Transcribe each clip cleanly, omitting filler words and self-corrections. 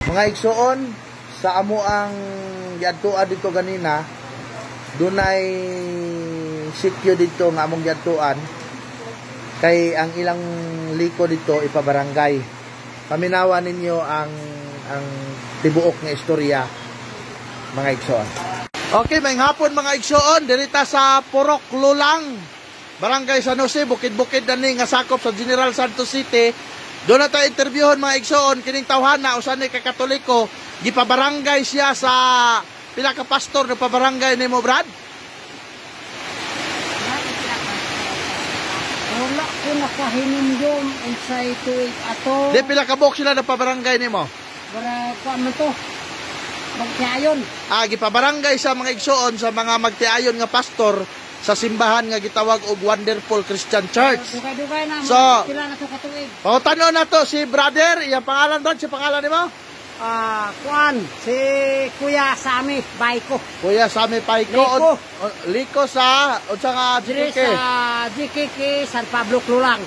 Mga igsoon, sa amo ang giadtuan dito ganina, dunay sityo dito nga among giadtuan kay ang ilang liko dito ipabarangay. Paminawa ninyo ang tibuok nga istorya, mga igsoon. Okay, may hapon mga igsoon, dirita sa Purok Lulang, Barangay San Jose, bukid-bukid dani nga sakop sa General Santos City. Doon na tayo interviewon mga igsoon, kining tawhana usan ni Katoliko, gipabarangay siya sa pila ka pastor na pabarangay nimo, Brad? Wala ko nakahinumdum unsay tuig ato. Di pila ka buok sila na pabarangay nimo? Para kuan to. Magtiayon. Gipabarangay sa mga igsoon sa mga magtiayon nga pastor sa simbahan nga gitawag og Wonderful Christian Church. Dugay-dugay na So, pila na to katuig. Tanong na to si brother, iyang pangalan doon, si pangalan nimo? Kuan si Kuya Sami Baiko. Kuya Sami Paiko. Liko sa unsa nga Dire GKK? sa GKK San Pablo Lulang.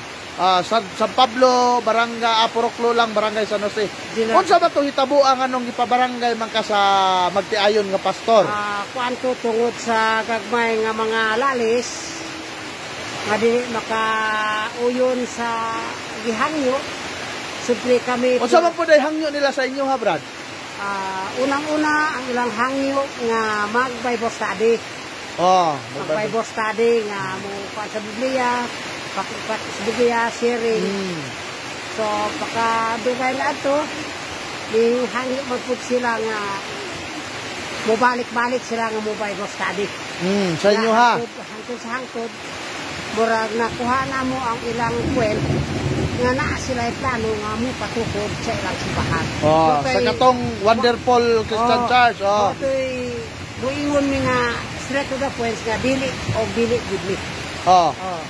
San Pablo, Barangay Purok Lulang, Barangay San Jose. Unsa ba to hitabo ang anong gipabarangay man ka sa magtiayon nga pastor? Kuan to tungod sa gagmay nga mga lalis nga dili makauyon sa gihangyo. Siyempre kami... Unsa man po day hangyo nila sa inyo ha, Brad? Unang-una ang ilang hangyo nga mag-Bible study. Mag-Bible study nga mo sa Biblia, pakipat sa Biblia, sharing. So, pagkadugay na ito, yung hangyo magput sila nga mubalik-balik sila nga mo Bible study. Sa inyo ha? Hangtod sa hangtod, murag nakuha na mo ang ilang kwent nga naa sila ay plano nga mo patukod sa ilang simbahan. Sa katong Wonderful Christian Church. Ito'y buingon mi nga straight to the point nga dili o dili good me.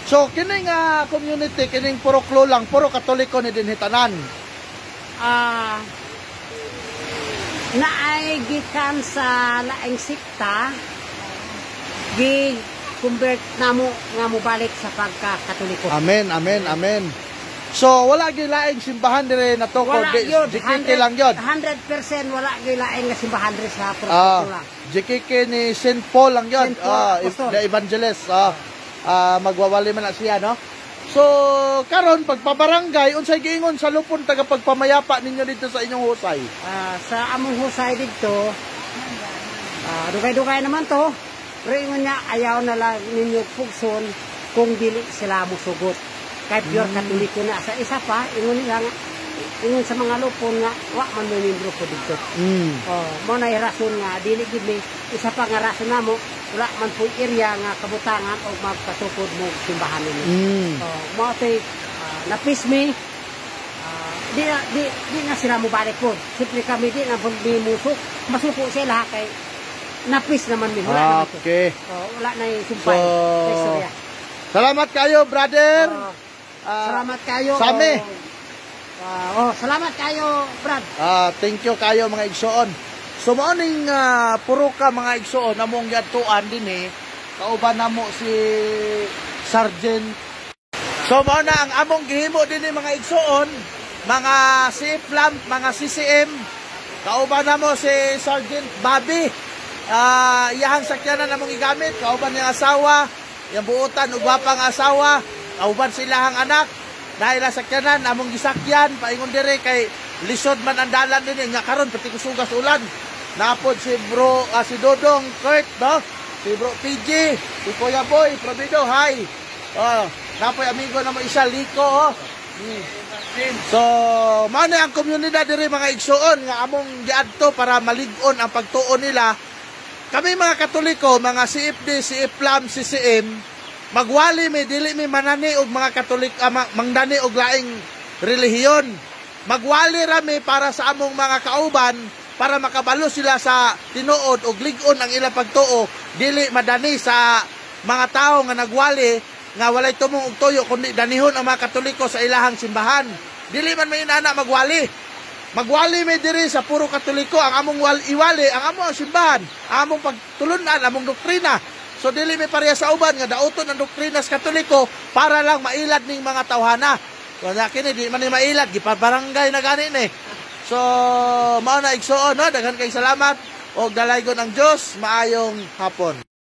So, kining community, kining Purok Lulang, puro Katoliko ni dinhi tanan. Naay gikan sa laing sikta, gi-convert namo nga mobalik sa pagka-Katoliko. Amen, amen, amen. So, wala gilaing simbahan dire na to, GKK lang yun. 100% wala gilaing nga simbahan dire sa Purok Lulang. GKK ni St. Paul lang yun, the evangelist. Magwawali man na siya, no? So, karon pagpabarangay, unsay giingon sa lupon tagapagpamayapa ninyo dito sa inyong husay? Sa among husay dito, dugay-dugay naman to. Pero ingon niya, ayaw na lang ninyo pugson kung dili sila musugot. Kahit pure Katoliko na. Sa isa pa, ingon nila nga, ingon sa mga lupon nga, wa man may membro ko dito. Mo na rason nga, dili gid ni isa pa nga rason namo, wala man po area nga kabutangan o magpatukod mo simbahan ninyo. Mo tay napis mi, di na sila mo balik po. Siyempre kami di na pag musok, masuko sila kay napis naman mi. Wala okay. Wala na yung sumpay. Salamat kayo, brother. Salamat kayo. Sami. Salamat kayo, Brad. Thank you kayo mga igsoon. So maaning puro ka mga igsoon among giadtuan dinhi, kauban namo si Sergeant. So mao na ang among gihimo dinhi mga igsoon, mga CFLAM, mga CCM. Kauban namo si Sergeant Bobby. Iyahang sakyanan among igamit, kauban niyang asawa, yang buutan ug gwapang asawa. Kauban silahang anak, dahil sakyanan, among gisakyan, paingon dire kay lisod man ang dalan din nga karon pati kusugas ulan. Napod si bro, si Dodong Kurt, no? Si bro PG, si Kuya Boy, Provido, hi. Napoy amigo na mo isa, Liko, So, mano ang komunidad dire mga igsoon nga among giadto para malig-on ang pagtuon nila. Kami mga Katoliko, mga CFD, CFLAM, CCM, magwali mi dili mi manani og mga Katolik mangdani og laing relihiyon. Magwali ra mi para sa among mga kauban para makabalo sila sa tinuod og lig-on ang ilang pagtuo, dili madani sa mga tao nga nagwali nga walay tumong og tuyo kundi danihon ang mga Katoliko sa ilahang simbahan. Dili man may inana magwali. Magwali mi diri sa puro Katoliko ang among iwali ang among simbahan, ang among pagtulunan, among doktrina. So dili may pareha sa uban nga dauton ang doktrina sa Katoliko para lang mailad ning mga tawhana. Wala kini di man ni mailad gipabarangay na gani ni. So, mao na igsuon, no? Daghan kay salamat. O dalaygon ang Dios, maayong hapon.